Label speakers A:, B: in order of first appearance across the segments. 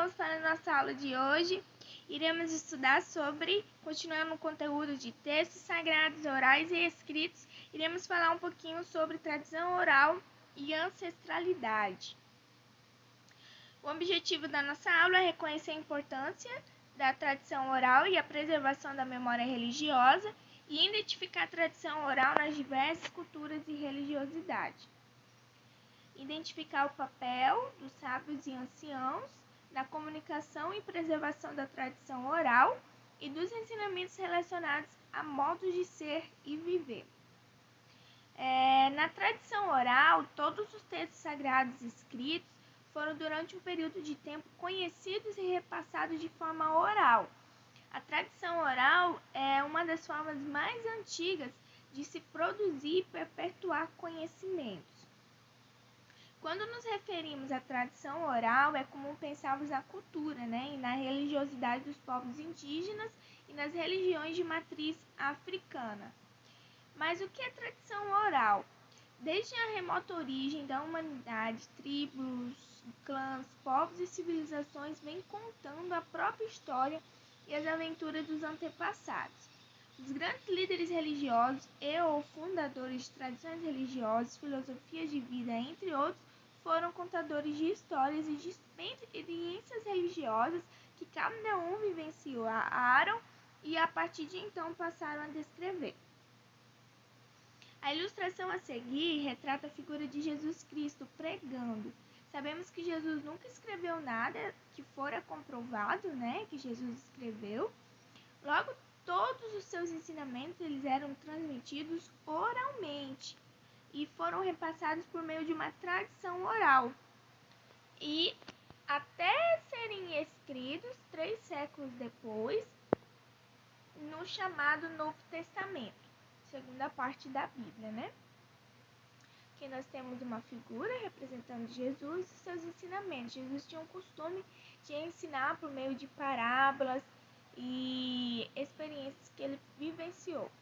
A: Vamos para a nossa aula de hoje. Iremos estudar sobre, continuando o conteúdo de textos sagrados, orais e escritos, iremos falar um pouquinho sobre tradição oral e ancestralidade. O objetivo da nossa aula é reconhecer a importância da tradição oral e a preservação da memória religiosa e identificar a tradição oral nas diversas culturas e religiosidades. Identificar o papel dos sábios e anciãos na comunicação e preservação da tradição oral e dos ensinamentos relacionados a modos de ser e viver. Na tradição oral, todos os textos sagrados escritos foram durante um período de tempo conhecidos e repassados de forma oral. A tradição oral é uma das formas mais antigas de se produzir e perpetuar conhecimentos. Quando nos referimos à tradição oral, é comum pensarmos na cultura, e na religiosidade dos povos indígenas e nas religiões de matriz africana. Mas o que é tradição oral? Desde a remota origem da humanidade, tribos, clãs, povos e civilizações vêm contando a própria história e as aventuras dos antepassados. Os grandes líderes religiosos e ou fundadores de tradições religiosas, filosofias de vida, entre outros, foram contadores de histórias e de experiências religiosas que cada um vivenciaram e a partir de então passaram a descrever. A ilustração a seguir retrata a figura de Jesus Cristo pregando. Sabemos que Jesus nunca escreveu nada que fora comprovado, que Jesus escreveu. Logo, todos os seus ensinamentos eles eram transmitidos oralmente e foram repassados por meio de uma tradição oral. E até serem escritos 3 séculos depois, no chamado Novo Testamento, segunda parte da Bíblia, Que nós temos uma figura representando Jesus e seus ensinamentos. Jesus tinha um costume de ensinar por meio de parábolas e experiências que ele vivenciou.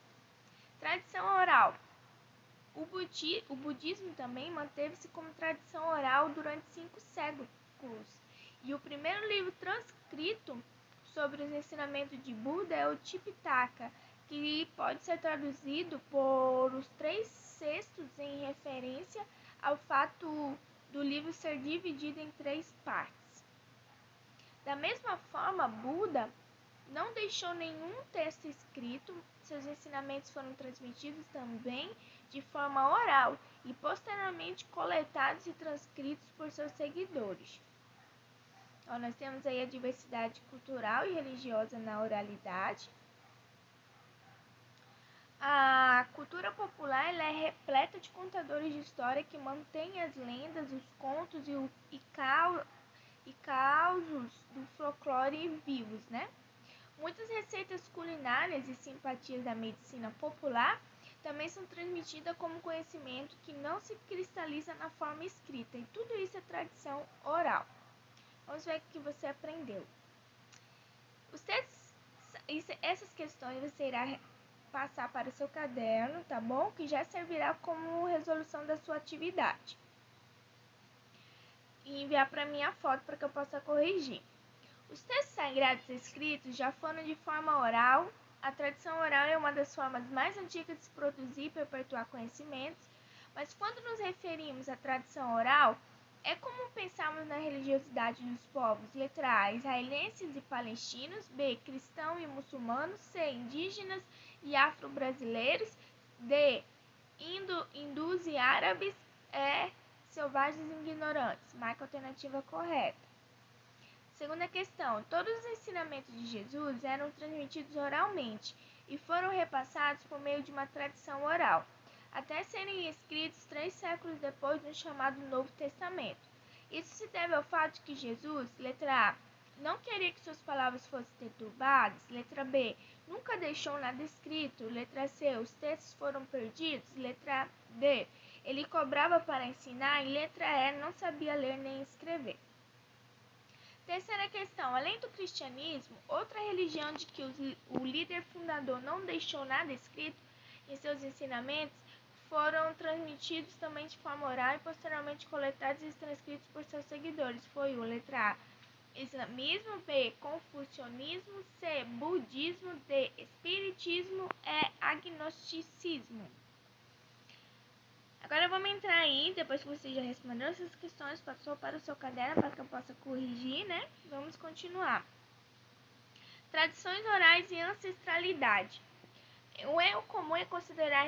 A: Tradição oral. O budismo também manteve-se como tradição oral durante 5 séculos. E o primeiro livro transcrito sobre os ensinamentos de Buda é o Tipitaka, que pode ser traduzido por os 3/6 em referência ao fato do livro ser dividido em 3 partes. Da mesma forma, Buda não deixou nenhum texto escrito, seus ensinamentos foram transmitidos também de forma oral e posteriormente coletados e transcritos por seus seguidores. Então, nós temos aí a diversidade cultural e religiosa na oralidade. A cultura popular ela é repleta de contadores de história que mantêm as lendas, os contos e causos do folclore vivos, Muitas receitas culinárias e simpatias da medicina popular também são transmitidas como conhecimento que não se cristaliza na forma escrita. E tudo isso é tradição oral. Vamos ver o que você aprendeu. Os textos, essas questões você irá passar para o seu caderno, tá bom? Que já servirá como resolução da sua atividade. E enviar para mim a foto para que eu possa corrigir. Os textos sagrados escritos já foram de forma oral. A tradição oral é uma das formas mais antigas de se produzir e perpetuar conhecimentos, mas quando nos referimos à tradição oral, é comum pensarmos na religiosidade dos povos, letra A, israelenses e palestinos, B, cristãos e muçulmanos, C, indígenas e afro-brasileiros, D, hindus e árabes, E, selvagens e ignorantes. Marca a alternativa correta. Segunda questão, todos os ensinamentos de Jesus eram transmitidos oralmente e foram repassados por meio de uma tradição oral, até serem escritos 3 séculos depois no chamado Novo Testamento. Isso se deve ao fato de que Jesus, letra A, não queria que suas palavras fossem perturbadas, letra B, nunca deixou nada escrito, letra C, os textos foram perdidos, letra D, ele cobrava para ensinar e letra E, não sabia ler nem escrever. Terceira questão, além do cristianismo, outra religião de que o líder fundador não deixou nada escrito em seus ensinamentos foram transmitidos também de forma oral e posteriormente coletados e transcritos por seus seguidores. Foi o letra A, Islamismo. B. Confucionismo. C. Budismo. D. Espiritismo. E. Agnosticismo. Agora vamos entrar aí, depois que você já respondeu essas questões, passou para o seu caderno para que eu possa corrigir, né? Vamos continuar. Tradições orais e ancestralidade. O erro comum é considerar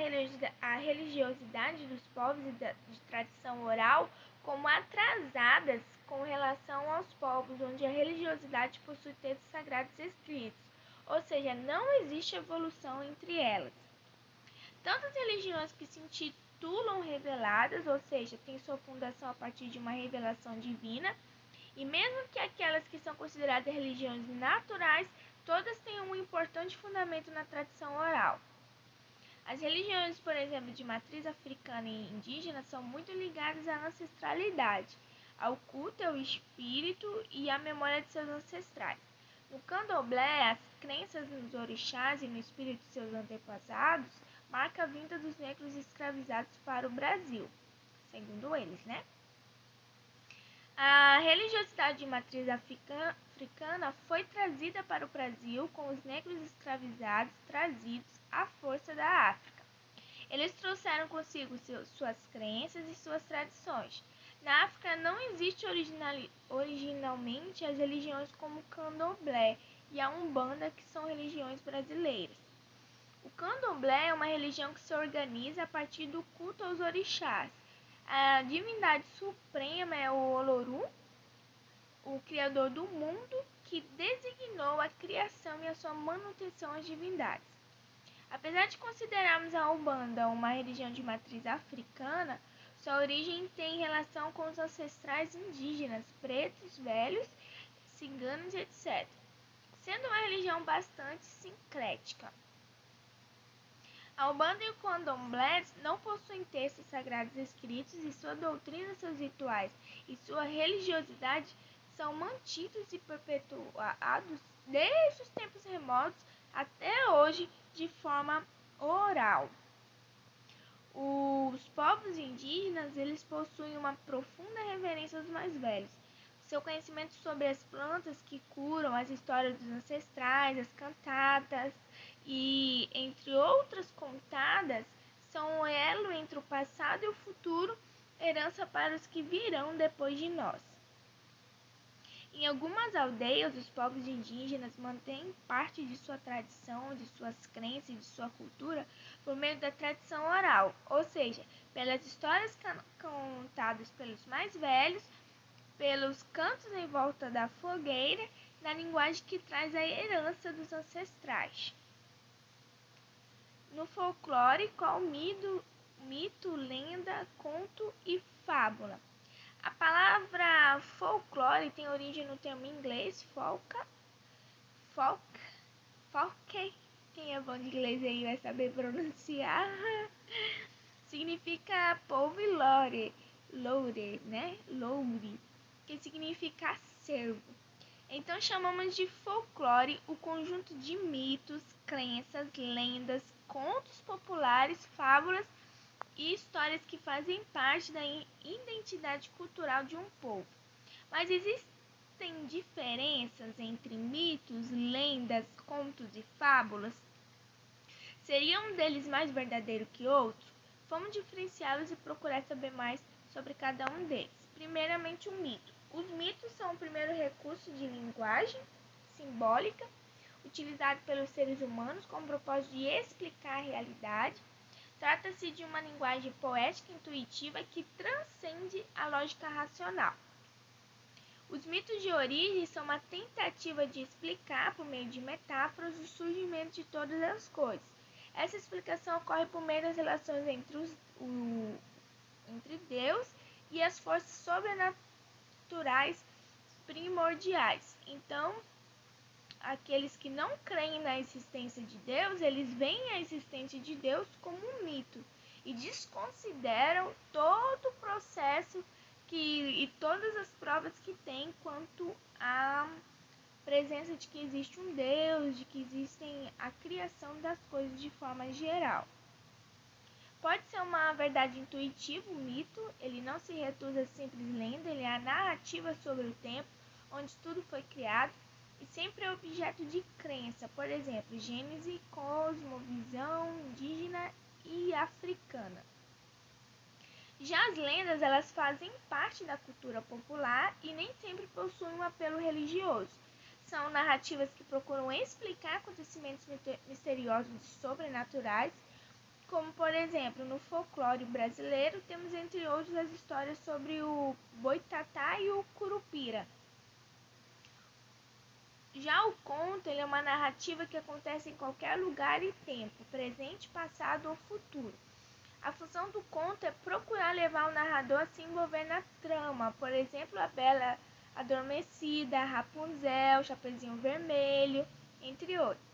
A: a religiosidade dos povos de tradição oral como atrasadas com relação aos povos onde a religiosidade possui textos sagrados escritos, ou seja, não existe evolução entre elas. Tantas religiões que se intitulam reveladas, ou seja, têm sua fundação a partir de uma revelação divina, e mesmo que aquelas que são consideradas religiões naturais, todas têm um importante fundamento na tradição oral. As religiões, por exemplo, de matriz africana e indígena são muito ligadas à ancestralidade, ao culto ao espírito e à memória de seus ancestrais. No candomblé, as crenças nos orixás e no espírito de seus antepassados marca a vinda dos negros escravizados para o Brasil, segundo eles, né? A religiosidade de matriz africana foi trazida para o Brasil com os negros escravizados trazidos à força da África. Eles trouxeram consigo suas crenças e suas tradições. Na África não existe originalmente as religiões como o candomblé e a umbanda, que são religiões brasileiras. O candomblé é uma religião que se organiza a partir do culto aos orixás. A divindade suprema é o Olorum, o criador do mundo, que designou a criação e a sua manutenção às divindades. Apesar de considerarmos a Umbanda uma religião de matriz africana, sua origem tem relação com os ancestrais indígenas, pretos, velhos, ciganos, etc., sendo uma religião bastante sincrética. A Umbanda e o Candomblé não possuem textos sagrados escritos e sua doutrina, seus rituais e sua religiosidade são mantidos e perpetuados desde os tempos remotos até hoje de forma oral. Os povos indígenas, eles possuem uma profunda reverência aos mais velhos. Seu conhecimento sobre as plantas que curam, as histórias dos ancestrais, as cantatas e, entre outras contadas, são um elo entre o passado e o futuro, herança para os que virão depois de nós. Em algumas aldeias, os povos indígenas mantêm parte de sua tradição, de suas crenças e de sua cultura por meio da tradição oral, ou seja, pelas histórias contadas pelos mais velhos, pelos cantos em volta da fogueira, na linguagem que traz a herança dos ancestrais. No folclore, qual mito, lenda, conto e fábula? A palavra folclore tem origem no termo inglês folk. Quem é bom de inglês aí vai saber pronunciar. Significa polvo e loure, né? Loure, que significa acervo. Então chamamos de folclore o conjunto de mitos, crenças, lendas, contos populares, fábulas e histórias que fazem parte da identidade cultural de um povo. Mas existem diferenças entre mitos, lendas, contos e fábulas? Seria um deles mais verdadeiro que outro? Vamos diferenciá-los e procurar saber mais sobre cada um deles. Primeiramente, o mito. Os mitos são o primeiro recurso de linguagem simbólica utilizado pelos seres humanos com o propósito de explicar a realidade. Trata-se de uma linguagem poética e intuitiva que transcende a lógica racional. Os mitos de origem são uma tentativa de explicar, por meio de metáforas, o surgimento de todas as coisas. Essa explicação ocorre por meio das relações entre Deus e as forças sobrenaturais primordiais. Então, aqueles que não creem na existência de Deus, eles veem a existência de Deus como um mito e desconsideram todo o processo e todas as provas que tem quanto à presença de que existe um Deus, de que existem a criação das coisas de forma geral. Pode ser uma verdade intuitiva, o mito, ele não se reduz a simples lenda, ele é a narrativa sobre o tempo, onde tudo foi criado e sempre é objeto de crença, por exemplo, Gênese, cosmovisão indígena e africana. Já as lendas, elas fazem parte da cultura popular e nem sempre possuem um apelo religioso. São narrativas que procuram explicar acontecimentos misteriosos e sobrenaturais, como, por exemplo, no folclore brasileiro, temos entre outros as histórias sobre o Boitatá e o Curupira. Já o conto, ele é uma narrativa que acontece em qualquer lugar e tempo, presente, passado ou futuro. A função do conto é procurar levar o narrador a se envolver na trama, por exemplo, a Bela Adormecida, Rapunzel, Chapeuzinho Vermelho, entre outros.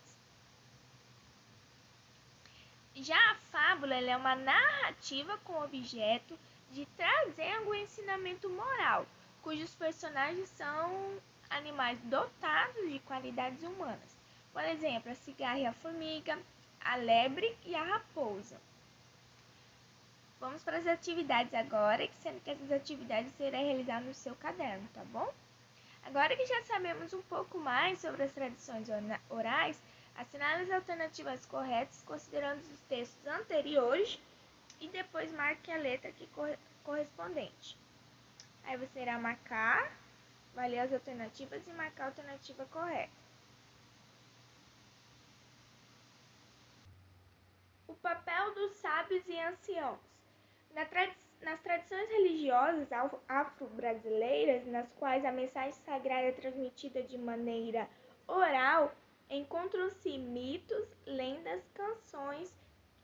A: Já a fábula é uma narrativa com o objeto de trazer algum ensinamento moral, cujos personagens são animais dotados de qualidades humanas. Por exemplo, a cigarra e a formiga, a lebre e a raposa. Vamos para as atividades agora, sendo que essas atividades serão realizadas no seu caderno, tá bom? Agora que já sabemos um pouco mais sobre as tradições orais, assinale as alternativas corretas considerando os textos anteriores e depois marque a letra correspondente. Aí você irá marcar, vai ler as alternativas e marcar a alternativa correta. O papel dos sábios e anciãos. Nas tradições religiosas afro-brasileiras, nas quais a mensagem sagrada é transmitida de maneira oral, encontram-se mitos, lendas, canções,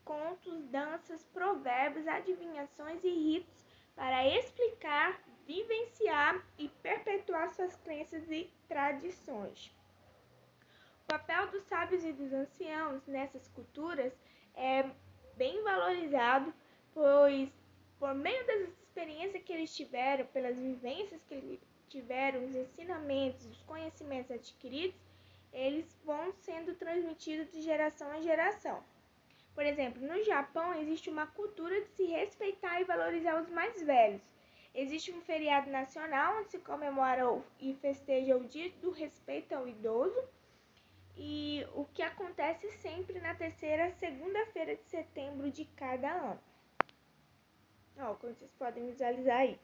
A: contos, danças, provérbios, adivinhações e ritos para explicar, vivenciar e perpetuar suas crenças e tradições. O papel dos sábios e dos anciãos nessas culturas é bem valorizado, pois por meio das experiências que eles tiveram, pelas vivências que eles tiveram, os ensinamentos, os conhecimentos adquiridos, eles vão sendo transmitidos de geração em geração. Por exemplo, no Japão existe uma cultura de se respeitar e valorizar os mais velhos. Existe um feriado nacional onde se comemora e festeja o Dia do Respeito ao Idoso, e o que acontece sempre na terceira segunda-feira de setembro de cada ano. Como vocês podem visualizar aí.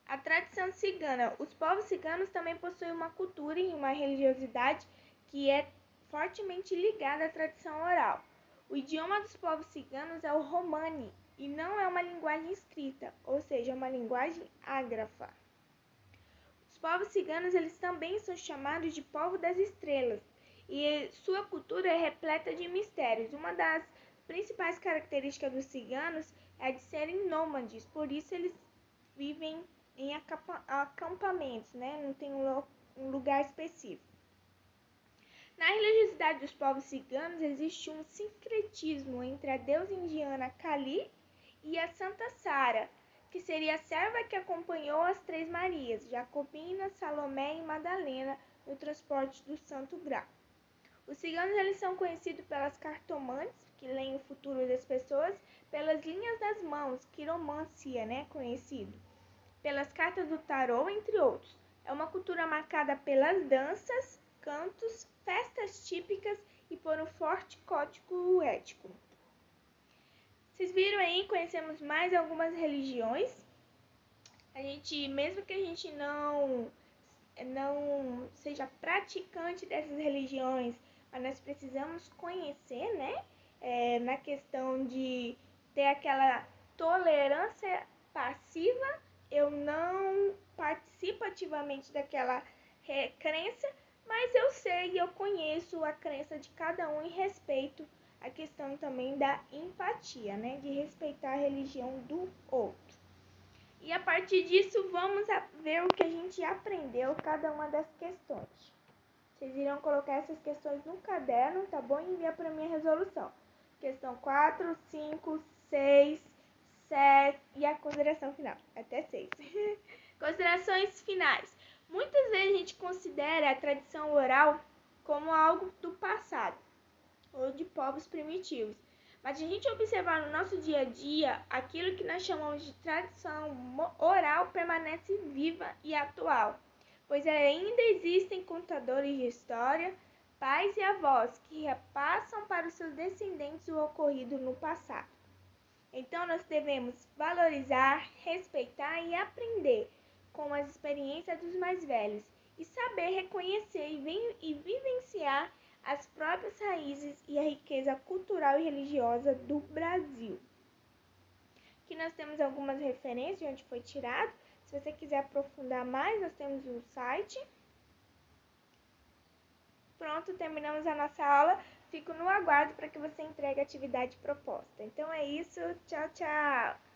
A: A tradição cigana. Os povos ciganos também possuem uma cultura e uma religiosidade que é fortemente ligada à tradição oral. O idioma dos povos ciganos é o romani e não é uma linguagem escrita, ou seja, é uma linguagem ágrafa. Os povos ciganos, eles também são chamados de povo das estrelas, e sua cultura é repleta de mistérios. Uma das principais características dos ciganos é de serem nômades, por isso eles vivem em acampamentos, né? Não tem um lugar específico. Na religiosidade dos povos ciganos existe um sincretismo entre a deusa indiana Kali e a Santa Sara, que seria a serva que acompanhou as Três Marias, Jacobina, Salomé e Madalena, no transporte do Santo Grau. Os ciganos, eles são conhecidos pelas cartomantes, que leem o futuro das pessoas, pelas linhas das mãos, quiromancia, né, conhecido, pelas cartas do tarô, entre outros. É uma cultura marcada pelas danças, cantos, festas típicas e por um forte código ético. Vocês viram aí, conhecemos mais algumas religiões. Mesmo que a gente não seja praticante dessas religiões, mas nós precisamos conhecer, né? Na questão de ter aquela tolerância passiva, eu não participo ativamente daquela crença, mas eu sei e eu conheço a crença de cada um e respeito a questão também da empatia, né? De respeitar a religião do outro. E a partir disso, vamos ver o que a gente aprendeu cada uma das questões. Vocês irão colocar essas questões no caderno, tá bom? E enviar para minha resolução. Questão 4, 5, 6, 7 e a consideração final. Até 6. Considerações finais. Muitas vezes a gente considera a tradição oral como algo do passado ou de povos primitivos. Mas se a gente observar no nosso dia a dia, aquilo que nós chamamos de tradição oral permanece viva e atual, pois ainda existem contadores de história, pais e avós que repassam para os seus descendentes o ocorrido no passado. Então, nós devemos valorizar, respeitar e aprender com as experiências dos mais velhos e saber reconhecer e vivenciar as próprias raízes e a riqueza cultural e religiosa do Brasil. Aqui nós temos algumas referências de onde foi tirado. Se você quiser aprofundar mais, nós temos um site. Pronto, terminamos a nossa aula. Fico no aguardo para que você entregue a atividade proposta. Então é isso. Tchau, tchau!